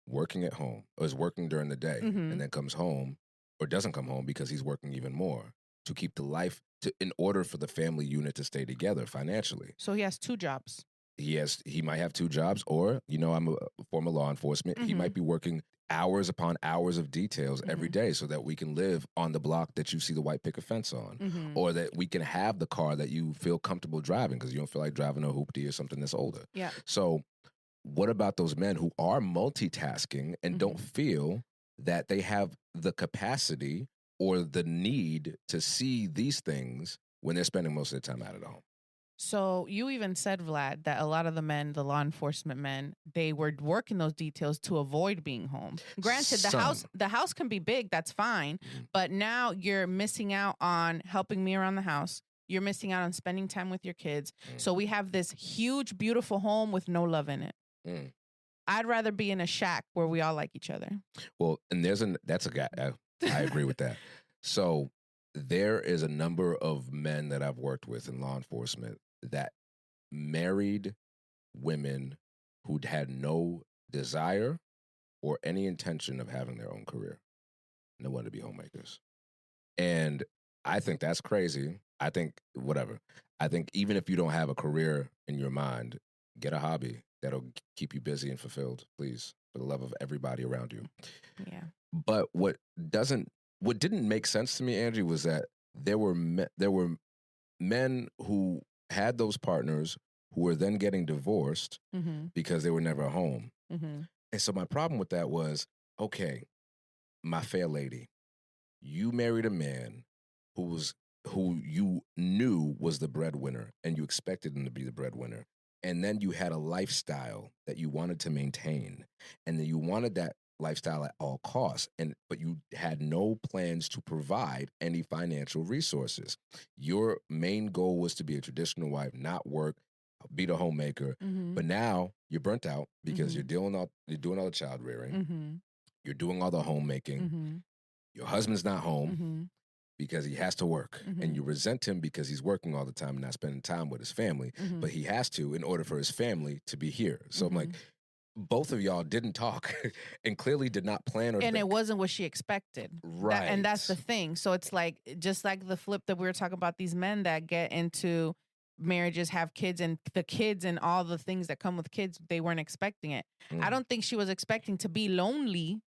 working at home, or is working during the day, and then comes home, or doesn't come home because he's working even more to keep the life, in order for the family unit to stay together financially? So he has 2 jobs. He might have 2 jobs, or, I'm a former law enforcement. He might be working hours upon hours of details every day so that we can live on the block that you see the white picket fence on, or that we can have the car that you feel comfortable driving because you don't feel like driving a hoopty or something that's older. Yeah. So what about those men who are multitasking and don't feel that they have the capacity or the need to see these things when they're spending most of their time out at home? So you even said, Vlad, that a lot of the men, the law enforcement men, they were working those details to avoid being home. Granted, the house can be big, that's fine, but now you're missing out on helping me around the house. You're missing out on spending time with your kids. So we have this huge, beautiful home with no love in it. I'd rather be in a shack where we all like each other. Well, and that's a guy. I agree with that. So there is a number of men that I've worked with in law enforcement that married women who'd had no desire or any intention of having their own career. They wanted to be homemakers. And I think that's crazy. I think, whatever. I think even if you don't have a career in your mind, get a hobby that'll keep you busy and fulfilled, please, for the love of everybody around you. Yeah. But what didn't make sense to me, Angie, was that there were men who had those partners who were then getting divorced because they were never home. And so my problem with that was, okay, my fair lady, you married a man who you knew was the breadwinner and you expected him to be the breadwinner. And then you had a lifestyle that you wanted to maintain. And then you wanted that lifestyle at all costs, but you had no plans to provide any financial resources. Your main goal was to be a traditional wife, not work, be the homemaker. But now you're burnt out because you're doing all the child rearing. You're doing all the homemaking. Your husband's not home because he has to work, and you resent him because he's working all the time and not spending time with his family, but he has to in order for his family to be here. So I'm like, both of y'all didn't talk and clearly did not plan or think. It wasn't what she expected. Right. And that's the thing. So it's like, just like the flip that we were talking about, these men that get into marriages, have kids, and the kids and all the things that come with kids, they weren't expecting it. I don't think she was expecting to be lonely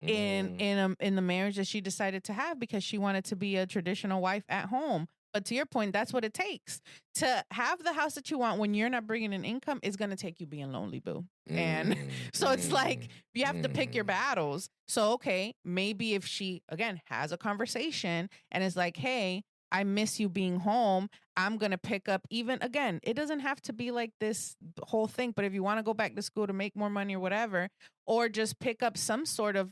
in the marriage that she decided to have because she wanted to be a traditional wife at home. But to your point, that's what it takes to have the house that you want when you're not bringing in income. Is going to take you being lonely, boo. And so it's like you have to pick your battles. So, okay, maybe if she, again, has a conversation and is like, hey, I miss you being home, I'm going to pick up even, again, it doesn't have to be like this whole thing, but if you want to go back to school to make more money or whatever, or just pick up some sort of,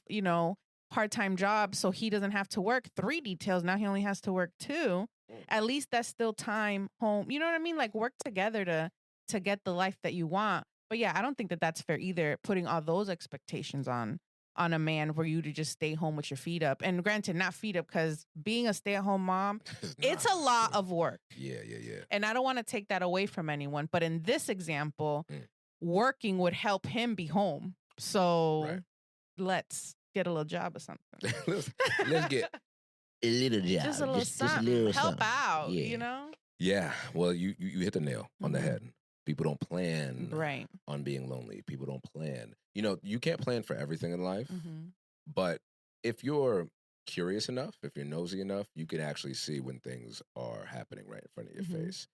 part-time job so he doesn't have to work 3 details. Now he only has to work 2. At least that's still time home. You know what I mean? Like work together to get the life that you want. But yeah, I don't think that that's fair either, putting all those expectations on a man for you to just stay home with your feet up. And granted, not feet up, because being a stay-at-home mom, it's a lot of work. Yeah. And I don't want to take that away from anyone. But in this example, working would help him be home. So let's get a little job or something. let's get a little job. Just a little something. Help out, Yeah. Well, you hit the nail on the head. People don't plan on being lonely. People don't plan. You can't plan for everything in life, but if you're curious enough, if you're nosy enough, you can actually see when things are happening right in front of your face,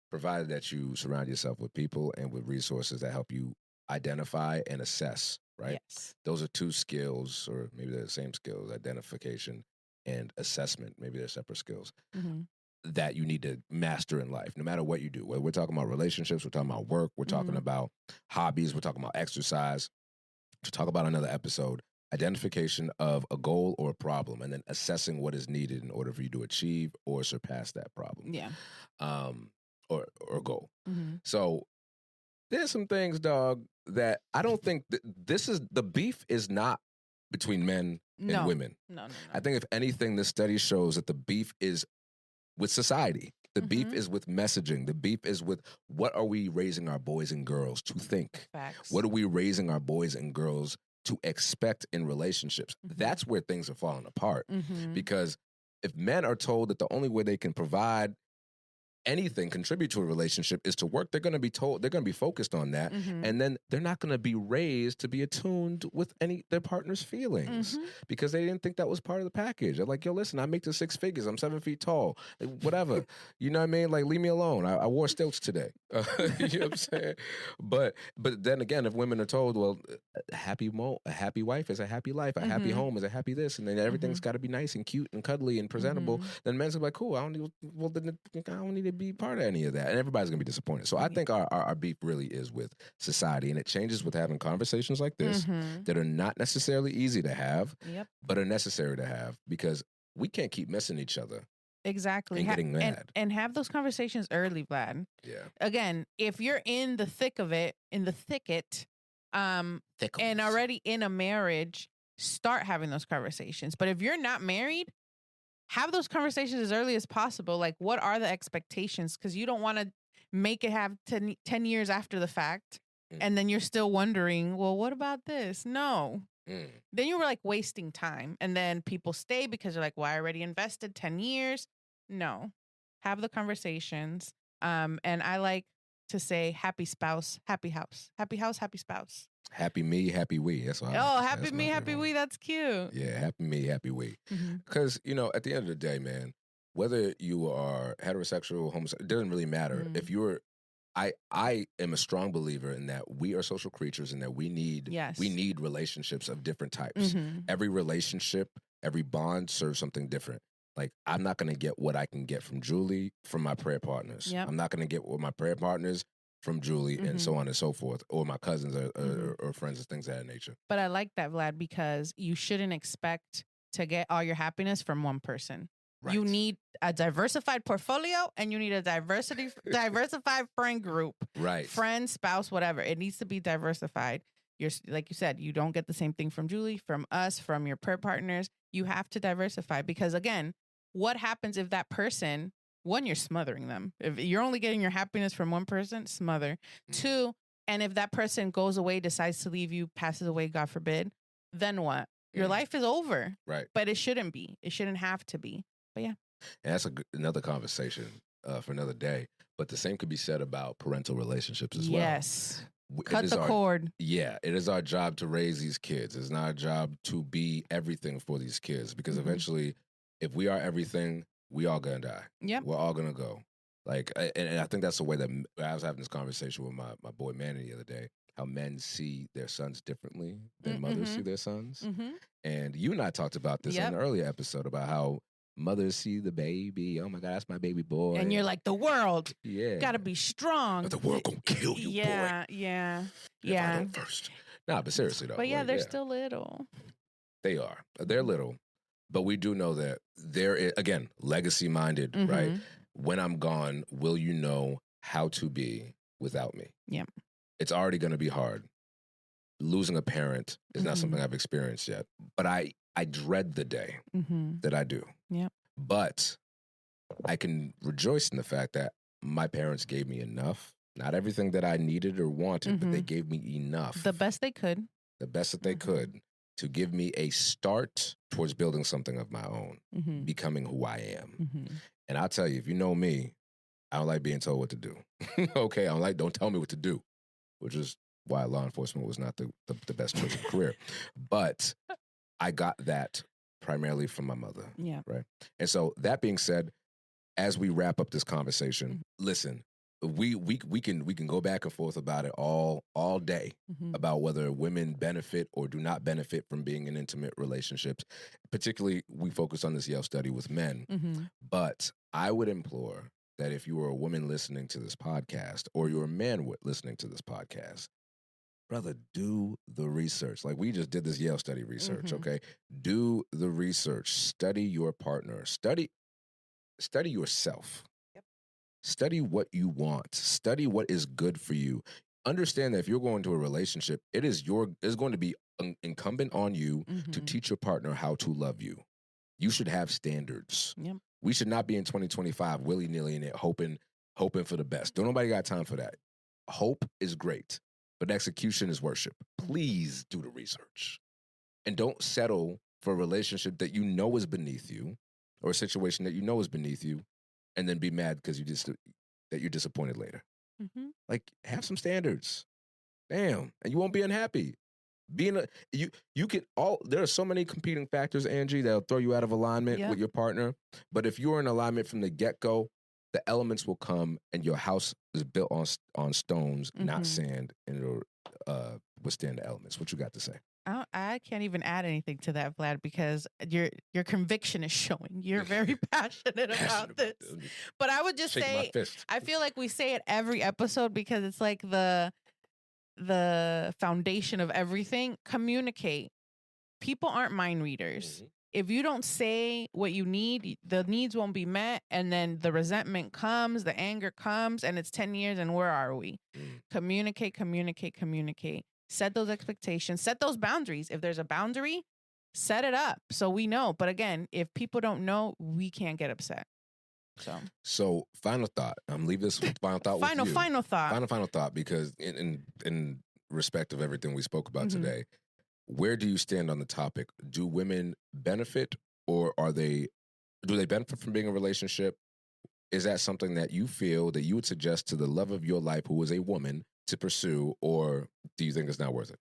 provided that you surround yourself with people and with resources that help you identify and assess, right? Yes. Those are 2 skills, or maybe they're the same skills, identification and assessment. Maybe they're separate skills. that you need to master in life, no matter what you do. Whether we're talking about relationships, we're talking about work, we're talking about hobbies, we're talking about exercise. To talk about another episode, identification of a goal or a problem, and then assessing what is needed in order for you to achieve or surpass that problem. Yeah. Or goal. Mm-hmm. So there's some things, dog, that I don't think the beef is not between men and women. No. I think if anything, this study shows that the beef is with society. The beef is with messaging. The beef is with what are we raising our boys and girls to think? Facts. What are we raising our boys and girls to expect in relationships? That's where things are falling apart. Because if men are told that the only way they can provide anything, contribute to a relationship, is to work, they're going to be told, they're going to be focused on that. And then they're not going to be raised to be attuned with their partner's feelings because they didn't think that was part of the package. They're like, yo, listen, I make the 6 figures. I'm 7 feet tall. Whatever. You know what I mean? Like, leave me alone. I wore stilts today. You know what I'm saying? But then again, if women are told, well, a happy wife is a happy life. A happy home is a happy this. And then everything's got to be nice and cute and cuddly and presentable. Then men's like, cool, I don't need to be part of any of that, and everybody's gonna be disappointed. So I think our beef really is with society, and it changes with having conversations like this that are not necessarily easy to have, but are necessary to have, because we can't keep missing each other. Exactly. And getting mad. And have those conversations early, Vlad. Yeah. Again, if you're in the thick of it, in the thicket, and already in a marriage, start having those conversations. But if you're not married, have those conversations as early as possible. Like, what are the expectations? Because you don't want to make it have 10 years after the fact. And then you're still wondering, well, what about this? No. Then you were like wasting time. And then people stay because they're like, well, I already invested 10 years. No. Have the conversations. And I like to say happy spouse, happy house. Happy house, happy spouse. Happy me, happy we. That's what happy me, happy we. That's cute. Yeah, happy me, happy we. Because, at the end of the day, man, whether you are heterosexual, homosexual, it doesn't really matter. If you're, I am a strong believer in that we are social creatures and that we need relationships of different types. Every relationship, every bond serves something different. Like, I'm not going to get what I can get from Julie from my prayer partners. I'm not going to get what my prayer partners from Julie and so on and so forth, or my cousins or friends and things of that nature. But I like that, Vlad, because you shouldn't expect to get all your happiness from one person. Right. You need a diversified portfolio, and you need a diversified friend group. Right. Friend, spouse, whatever. It needs to be diversified. Like you said, you don't get the same thing from Julie, from us, from your prayer partners. You have to diversify because, again, what happens if that person... One, you're smothering them. If you're only getting your happiness from one person, smother. 2, and if that person goes away, decides to leave you, passes away, God forbid, then what? Your life is over. Right. But it shouldn't be. It shouldn't have to be. But yeah. And that's another conversation for another day. But the same could be said about parental relationships as well. Yes. Cut the cord. Yeah. It is our job to raise these kids. It's not our job to be everything for these kids. Because eventually, if we are everything... we all gonna die. Yep. We're all gonna go. Like, and I think that's the way that I was having this conversation with my boy Manny the other day, how men see their sons differently than mothers see their sons. And you and I talked about this in an earlier episode about how mothers see the baby. Oh my God, that's my baby boy. And you're like, the world. Yeah. Gotta be strong. But the world gonna kill you, boy. Yeah. If I don't first. Nah, but seriously though. But yeah, they're still little. They are. They're little. But we do know that there is, again, legacy-minded, right? When I'm gone, will you know how to be without me? Yeah. It's already going to be hard. Losing a parent is not something I've experienced yet. But I dread the day that I do. Yeah. But I can rejoice in the fact that my parents gave me enough. Not everything that I needed or wanted, but they gave me enough. The best they could. The best that they could. To give me a start towards building something of my own, becoming who I am. And I'll tell you, if you know me, I don't like being told what to do. Okay, don't tell me what to do, which is why law enforcement was not the best choice of career. But I got that primarily from my mother. Yeah. Right. And so that being said, as we wrap up this conversation, listen, we can go back and forth about it all day about whether women benefit or do not benefit from being in intimate relationships. Particularly, we focus on this Yale study with men. But I would implore that if you are a woman listening to this podcast or you're a man listening to this podcast, brother, do the research. Like we just did this Yale study research, okay? Do the research. Study your partner. Study yourself. Yep. Study what you want. Study what is good for you. Understand that if you're going to a relationship, it's going to be incumbent on you to teach your partner how to love you. You should have standards. Yep. We should not be in 2025 willy-nilly in it, hoping for the best. Don't nobody got time for that. Hope is great, but execution is worship. Please do the research. And don't settle for a relationship that you know is beneath you or a situation that you know is beneath you and then be mad because that you're disappointed later. Like, have some standards. Damn. And you won't be unhappy. There are so many competing factors, Angie, that'll throw you out of alignment with your partner. But if you're in alignment from the get-go, the elements will come, and your house is built on stones, not sand, and it'll withstand the elements. What you got to say? I can't even add anything to that, Vlad, because your conviction is showing. You're very passionate about this. But I would just say, I feel like we say it every episode because it's like the foundation of everything. Communicate. People aren't mind readers. If you don't say what you need, the needs won't be met, and then the resentment comes, the anger comes, and it's 10 years, and where are we? Communicate. Set those expectations. Set those boundaries. If there's a boundary, set it up so we know. But again, if people don't know, we can't get upset. So final thought. I'm leave this final thought with you. Final thought, because in respect of everything we spoke about today, where do you stand on the topic? Do women benefit, or do they benefit from being in a relationship? Is that something that you feel that you would suggest to the love of your life, who is a woman, to pursue, or do you think it's not worth it?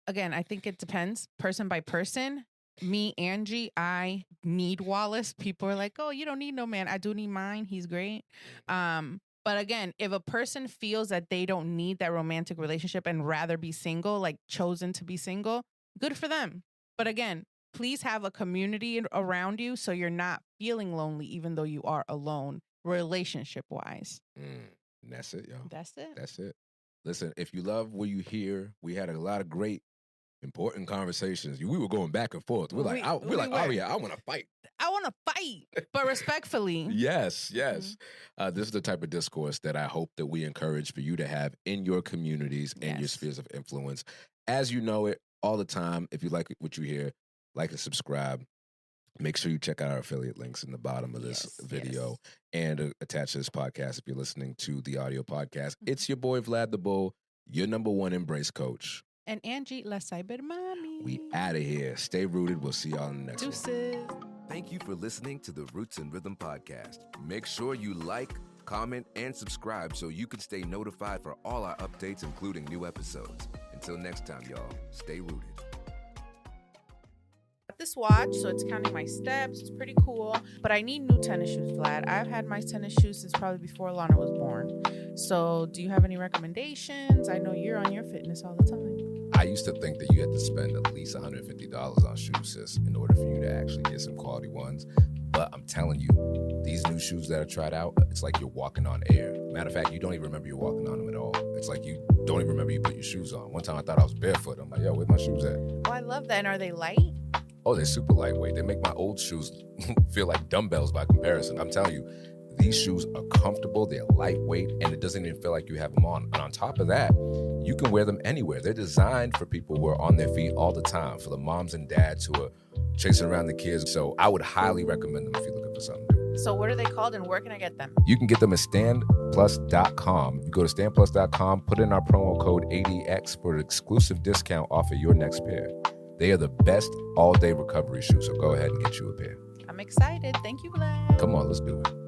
Again, I think it depends person by person. Me, Angie, I need Wallace. People are like, oh, you don't need no man. I do need mine. He's great. But again, if a person feels that they don't need that romantic relationship and rather be single, like chosen to be single, good for them. But again, please have a community around you so you're not feeling lonely, even though you are alone, relationship-wise. That's it, yo. That's it. Listen, if you love what you hear, we had a lot of great, important conversations. We were going back and forth. We're like, Aria, I want to fight. But respectfully. Yes. This is the type of discourse that I hope that we encourage for you to have in your communities and your spheres of influence. As you know it all the time, if you like what you hear, like and subscribe. Make sure you check out our affiliate links in the bottom of this video and attach to this podcast if you're listening to the audio podcast. It's your boy, Vlad the Bull, your #1 embrace coach. And Angie, La Cyber Mommy. We out of here. Stay rooted. We'll see y'all in the next one. Thank you for listening to the Roots and Rhythm podcast. Make sure you like, comment, and subscribe so you can stay notified for all our updates, including new episodes. Until next time, y'all, stay rooted. This watch, so it's counting my steps. It's pretty cool, but I need new tennis shoes, Vlad. I've had my tennis shoes since probably before Lana was born. So do you have any recommendations? I know you're on your fitness all the time. I used to think that you had to spend at least $150 on shoes, sis, in order for you to actually get some quality ones. But I'm telling you, these new shoes that I tried out, it's like you're walking on air. Matter of fact, you don't even remember you're walking on them at all. It's like you don't even remember you put your shoes on. One time I thought I was barefoot. I'm like, yo, where's my shoes at? Oh, I love that. And are they light? Oh, they're super lightweight. They make my old shoes feel like dumbbells by comparison. I'm telling you, these shoes are comfortable, they're lightweight, and it doesn't even feel like you have them on. And on top of that, you can wear them anywhere. They're designed for people who are on their feet all the time, for the moms and dads who are chasing around the kids. So I would highly recommend them if you're looking for something new. So what are they called and where can I get them? You can get them at standplus.com. You go to standplus.com, put in our promo code ADX for an exclusive discount off of your next pair. They are the best all-day recovery shoes, so go ahead and get you a pair. I'm excited. Thank you, Vlad. Come on, let's do it.